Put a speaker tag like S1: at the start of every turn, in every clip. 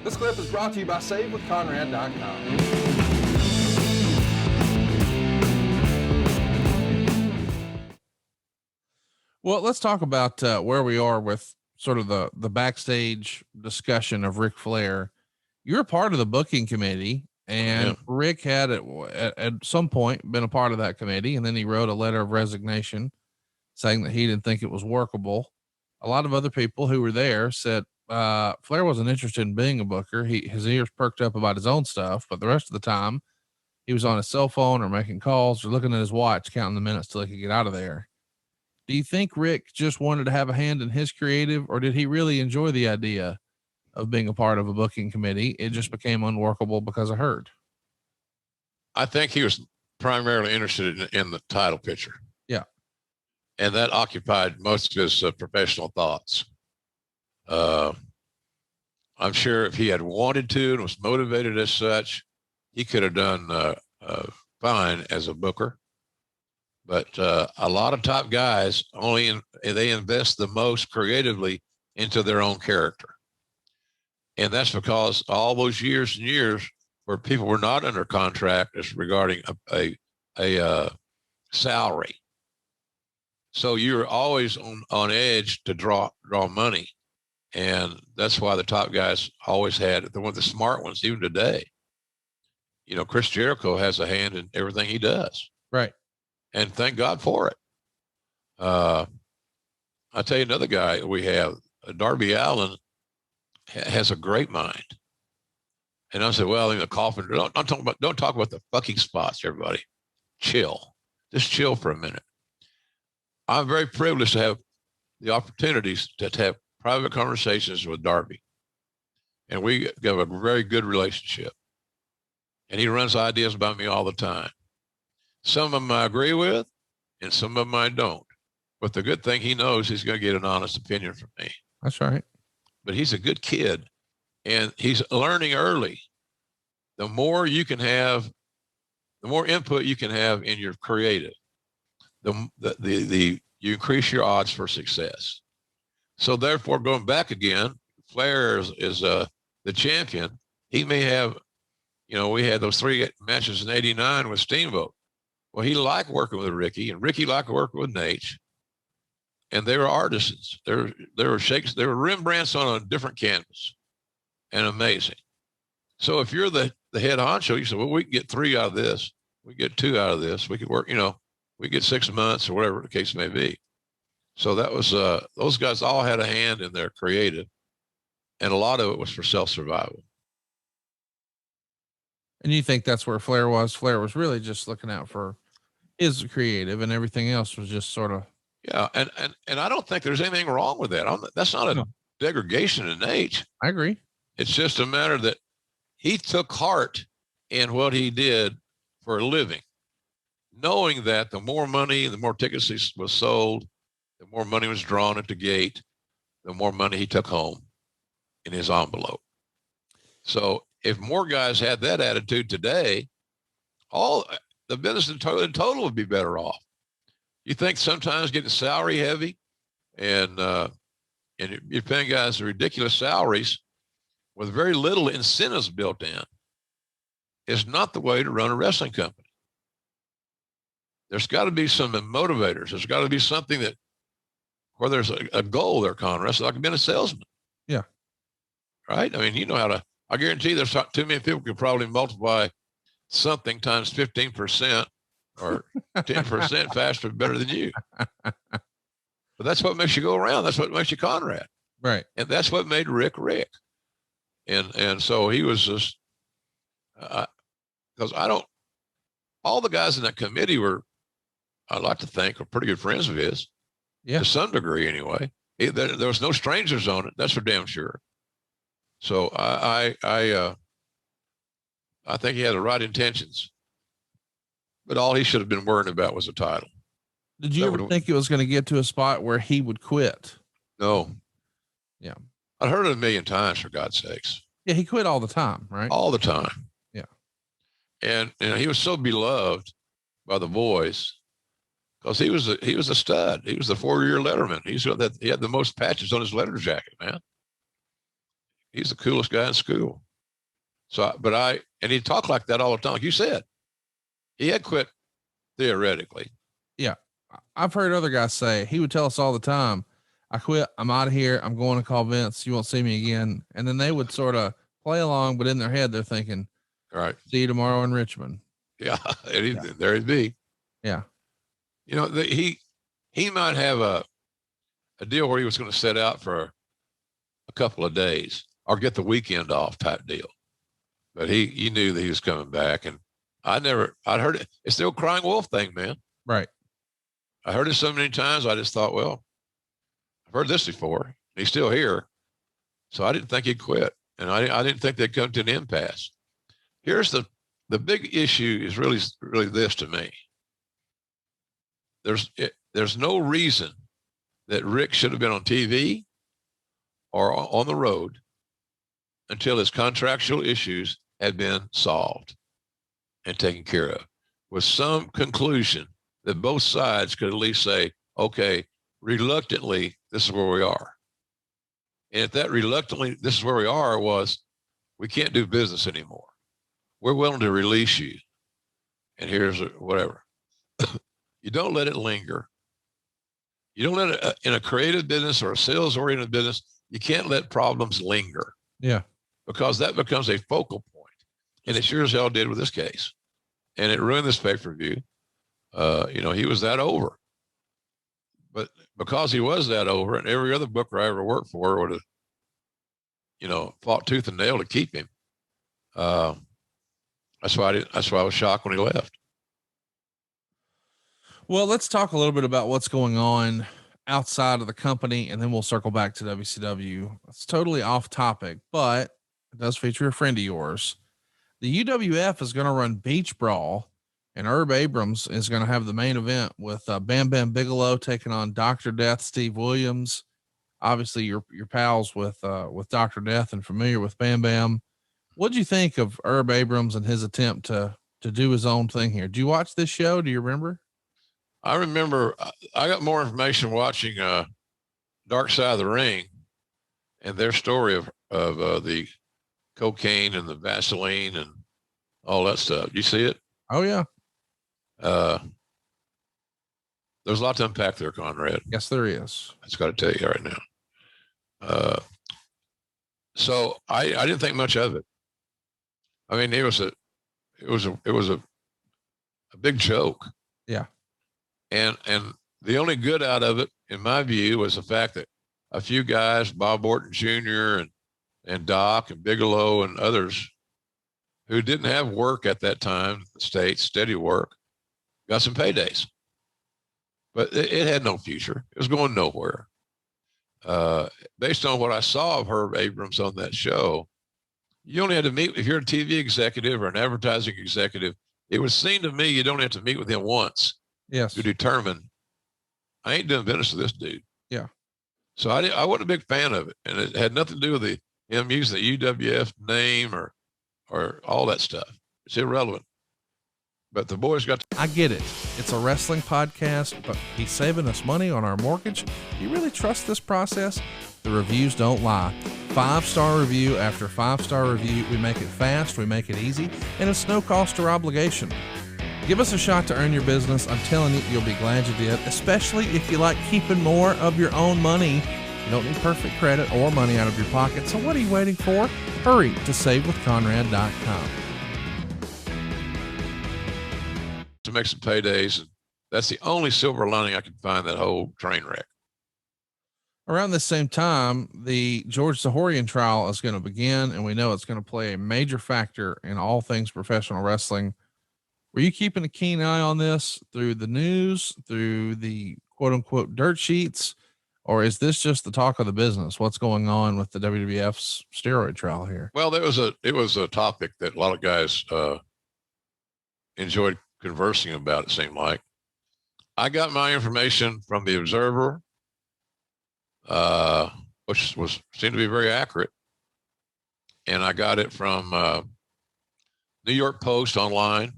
S1: This clip is brought to you by SaveWithConrad.com.
S2: Well, let's talk about where we are with sort of the backstage discussion of Ric Flair. You're a part of the booking committee, and Rick had at some point been a part of that committee, and then he wrote a letter of resignation saying that he didn't think it was workable. A lot of other people who were there said Flair wasn't interested in being a booker. His ears perked up about his own stuff, but the rest of the time he was on his cell phone or making calls or looking at his watch, counting the minutes till he could get out of there. Do you think Rick just wanted to have a hand in his creative, or did he really enjoy the idea of being a part of a booking committee? It just became unworkable because of Hurt.
S3: I think he was primarily interested in the title picture.
S2: Yeah.
S3: And that occupied most of his professional thoughts. I'm sure if he had wanted to and was motivated as such, he could have done fine as a booker. But a lot of top guys they invest the most creatively into their own character. And that's because all those years and years where people were not under contract as regarding a salary. So you're always on edge to draw money. And that's why the top guys always had the smart ones, even today. You know, Chris Jericho has a hand in everything he does.
S2: Right.
S3: And thank God for it. I'll tell you another guy we have, Darby Allin, has a great mind. And I said, well, Kaufmann, don't talk about the fucking spots, everybody. Chill. Just chill for a minute. I'm very privileged to have the opportunities to have private conversations with Darby. And we have a very good relationship. And he runs ideas about me all the time. Some of them I agree with, and some of them I don't. But the good thing, he knows he's going to get an honest opinion from me.
S2: That's right.
S3: But he's a good kid, and he's learning early. The more you can have, the more input you can have in your creative, you increase your odds for success. So therefore, going back again, Flair is the champion. He may have, we had those 3 matches in '89 with Steamboat. Well, he liked working with Ricky, and Ricky liked working with Nate, and they were artisans. They were Rembrandts on a different canvas, and amazing. So if you're the head honcho, you say, well, we can get 3 out of this, we get 2 out of this, we could work, we get 6 months or whatever the case may be. So that was those guys all had a hand in their creative, and a lot of it was for self-survival.
S2: And you think that's where Flair was? Flair was really just looking out for his creative, and everything else was just sort of.
S3: Yeah. And I don't think there's anything wrong with that. That's not a degradation in age.
S2: I agree.
S3: It's just a matter that he took heart in what he did for a living, knowing that the more money, the more tickets was sold, the more money was drawn at the gate, the more money he took home in his envelope. So if more guys had that attitude today, all the business in total would be better off. You think sometimes getting salary heavy and you're paying guys ridiculous salaries with very little incentives built in is not the way to run a wrestling company. There's got to be some motivators. There's got to be something where there's a goal there, Conrad. So like being a salesman.
S2: Yeah.
S3: Right? I mean, I guarantee there's not too many people can probably multiply something times 15% or 10% faster, better than you. But that's what makes you go around. That's what makes you Conrad.
S2: Right.
S3: And that's what made Rick. And so he was just, because all the guys in that committee I'd like to think, are pretty good friends of his.
S2: Yeah.
S3: To some degree anyway. There was no strangers on it. That's for damn sure. So I think he had the right intentions, but all he should have been worrying about was a title.
S2: Did you ever think it was going to get to a spot where he would quit?
S3: No.
S2: Yeah.
S3: I'd heard it 1,000,000 times, for God's sakes.
S2: Yeah. He quit all the time, right?
S3: All the time.
S2: Yeah.
S3: And he was so beloved by the boys because he was a stud. He was the 4-year letterman. He had the most patches on his letter jacket, man. he's the coolest guy in school. So, and he talked like that all the time. Like you said, he had quit theoretically.
S2: Yeah. I've heard other guys say, he would tell us all the time, I quit, I'm out of here, I'm going to call Vince, you won't see me again. And then they would sort of play along, but in their head, they're thinking,
S3: all right,
S2: see you tomorrow in Richmond.
S3: Yeah. There he'd be.
S2: Yeah.
S3: You know, he might have a deal where he was going to set out for a couple of days or get the weekend off type deal. But he knew that he was coming back. And I'd heard it. It's the old crying wolf thing, man.
S2: Right.
S3: I heard it so many times. I just thought, well, I've heard this before. He's still here. So I didn't think he'd quit. And I didn't think they'd come to an impasse. Here's the big issue is really this to me. There's no reason that Rick should have been on TV or on the road until his contractual issues had been solved and taken care of, with some conclusion that both sides could at least say, okay, reluctantly, this is where we are. And if that reluctantly, this is where we are, was we can't do business anymore. We're willing to release you. And here's whatever. You don't let it linger. You don't let it in a creative business or a sales oriented business. You can't let problems linger.
S2: Yeah.
S3: Because that becomes a focal point. And it sure as hell did with this case. And it ruined this pay-per-view. He was that over. But because he was that over, and every other booker I ever worked for would have, fought tooth and nail to keep him. That's why I was shocked when he left.
S2: Well, let's talk a little bit about what's going on outside of the company, and then we'll circle back to WCW. It's totally off topic, but it does feature a friend of yours. The UWF is going to run Beach Brawl, and Herb Abrams is going to have the main event with Bam Bam Bigelow taking on Dr. Death, Steve Williams. Obviously, you're pals with Dr. Death and familiar with Bam Bam. What'd you think of Herb Abrams and his attempt to do his own thing here? Do you watch this show? Do you remember?
S3: I remember I got more information watching Dark Side of the Ring and their story of the cocaine and the Vaseline and all that stuff. You see it?
S2: Oh yeah.
S3: There's a lot to unpack there, Conrad.
S2: Yes, there is.
S3: I just got to tell you right now. So I didn't think much of it. I mean, it was a big joke.
S2: Yeah.
S3: And the only good out of it, in my view, was the fact that a few guys, Bob Orton Jr. and Doc and Bigelow and others who didn't have work at that time in the States, steady work, got some paydays. But it had no future. It was going nowhere. Based on what I saw of Herb Abrams on that show, you only had to meet, if you're a TV executive or an advertising executive, it would seem to me you don't have to meet with him once.
S2: Yes.
S3: To determine, I ain't doing business with this dude.
S2: Yeah.
S3: So I wasn't a big fan of it, and it had nothing to do with him using the UWF name or all that stuff. It's irrelevant. But the boys got.
S2: I get it. It's a wrestling podcast, but he's saving us money on our mortgage. Do you really trust this process? The reviews don't lie. 5-star review after 5-star review. We make it fast, we make it easy, and it's no cost or obligation. Give us a shot to earn your business. I'm telling you, you'll be glad you did, especially if you like keeping more of your own money. You don't need perfect credit or money out of your pocket. So what are you waiting for? Hurry to savewithconrad.com.
S3: To make some paydays. And that's the only silver lining I can find that whole train wreck.
S2: Around the same time, the George Zahorian trial is going to begin, and we know it's going to play a major factor in all things professional wrestling. Were you keeping a keen eye on this through the news, through the quote unquote dirt sheets, or is this just the talk of the business? What's going on with the WWF's steroid trial here?
S3: Well, it was a topic that a lot of guys enjoyed conversing about, it seemed like. I got my information from the Observer, which seemed to be very accurate. And I got it from New York Post online,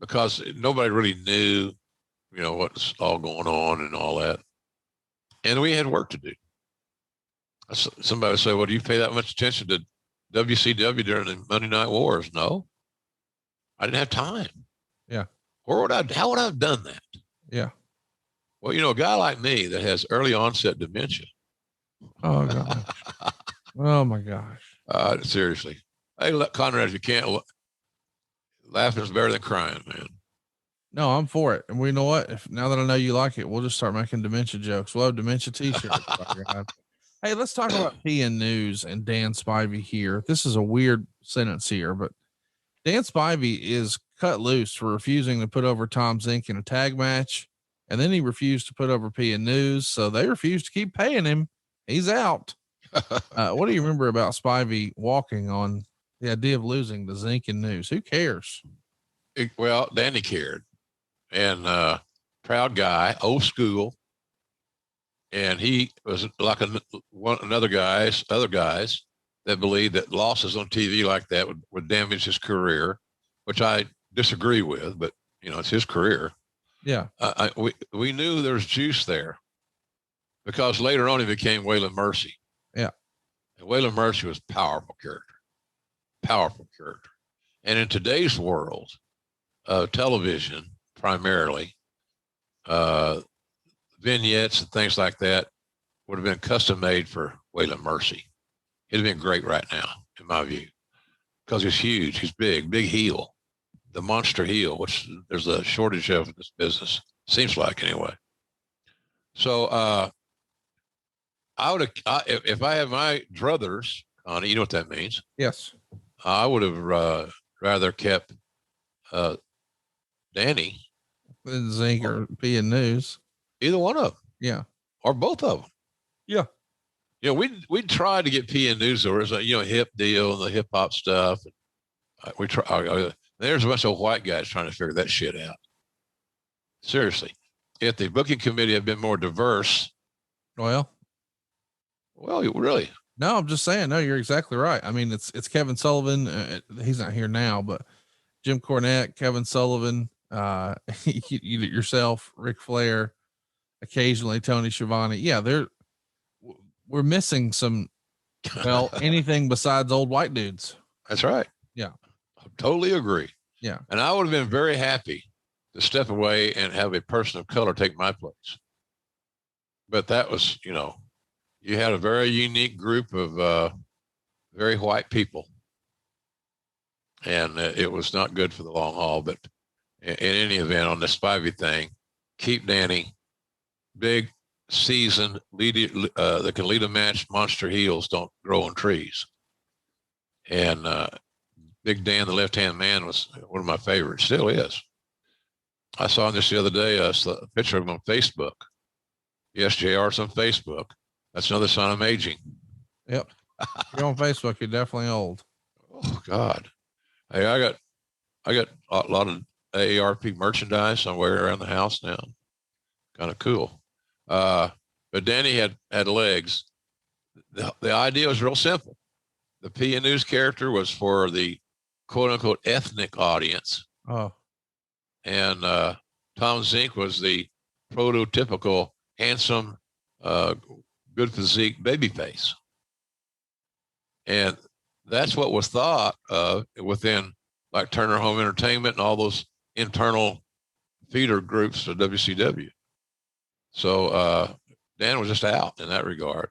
S3: because nobody really knew, what's all going on and all that. And we had work to do. Somebody would say, well, do you pay that much attention to WCW during the Monday Night Wars? No, I didn't have time.
S2: Yeah.
S3: How would I have done that?
S2: Yeah.
S3: Well, a guy like me that has early onset dementia.
S2: Oh gosh. Oh my gosh.
S3: Seriously. Hey, Conrad, you can't laughing is better than crying, man.
S2: No, I'm for it. And we know what? Now that I know you like it, we'll just start making dementia jokes. We'll have dementia t-shirts. Hey, let's talk about PN News and Dan Spivey here. This is a weird sentence here, but Dan Spivey is cut loose for refusing to put over Tom Zink in a tag match. And then he refused to put over PN News. So they refused to keep paying him. He's out. What do you remember about Spivey walking on the idea of losing the Zink and News? Who cares?
S3: Well, Danny cared, and proud guy, old school. And he was like other guys that believed that losses on TV like that would damage his career, which I disagree with, but it's his career.
S2: Yeah.
S3: We knew there was juice there because later on he became Waylon Mercy.
S2: Yeah.
S3: And Waylon Mercy was a powerful character. And in today's world of television, primarily, vignettes and things like that would have been custom made for Waylon Mercy. It'd have been great right now, in my view, because he's huge. He's big heel, the monster heel, which there's a shortage of in this business. Seems like anyway. So I would have, if I had my druthers, Connie, you know what that means?
S2: Yes.
S3: I would have rather kept Danny
S2: Zink or PN News.
S3: Either one of them.
S2: Yeah.
S3: Or both of them.
S2: Yeah.
S3: We tried to get PN News over. It's a hip deal and the hip hop stuff. We try. There's a bunch of white guys trying to figure that shit out. Seriously, if the booking committee had been more diverse.
S2: Well,
S3: really.
S2: No, I'm just saying. No, you're exactly right. I mean, it's Kevin Sullivan. He's not here now, but Jim Cornette, Kevin Sullivan, yourself, Ric Flair, occasionally Tony Schiavone. Yeah, we're missing some. Well, anything besides old white dudes.
S3: That's right.
S2: Yeah,
S3: I totally agree.
S2: Yeah,
S3: and I would have been very happy to step away and have a person of color take my place. But that was, you had a very unique group of very white people, and it was not good for the long haul. But in any event, on the Spivey thing, keep Danny, big, seasoned, that can lead a match. Monster heels don't grow on trees. And Big Dan, the left-hand man, was one of my favorites. Still is. I saw this the other day, a picture of him on Facebook. Yes, JR's on Facebook. That's another sign I'm aging.
S2: Yep. You're on Facebook. You're definitely old.
S3: Oh God. Hey, I got a lot of AARP merchandise I'm wearing around the house now. Kind of cool. But Danny had legs. The idea was real simple. The PN News character was for the quote unquote ethnic audience.
S2: Oh.
S3: And Tom Zink was the prototypical handsome, good physique babyface. And that's what was thought of within like Turner Home Entertainment and all those internal feeder groups of WCW. So Dan was just out in that regard.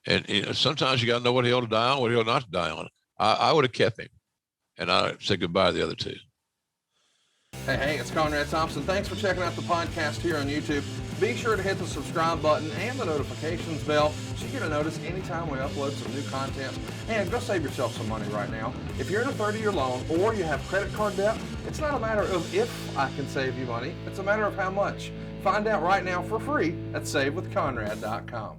S3: And sometimes you got to know what hill to die on, what hill not to die on. I would have kept him, and I'd say goodbye to the other two.
S2: Hey, it's Conrad Thompson. Thanks for checking out the podcast here on YouTube. Be sure to hit the subscribe button and the notifications bell so you get a notice anytime we upload some new content. And go save yourself some money right now. If you're in a 30-year loan or you have credit card debt, it's not a matter of if I can save you money. It's a matter of how much. Find out right now for free at SaveWithConrad.com.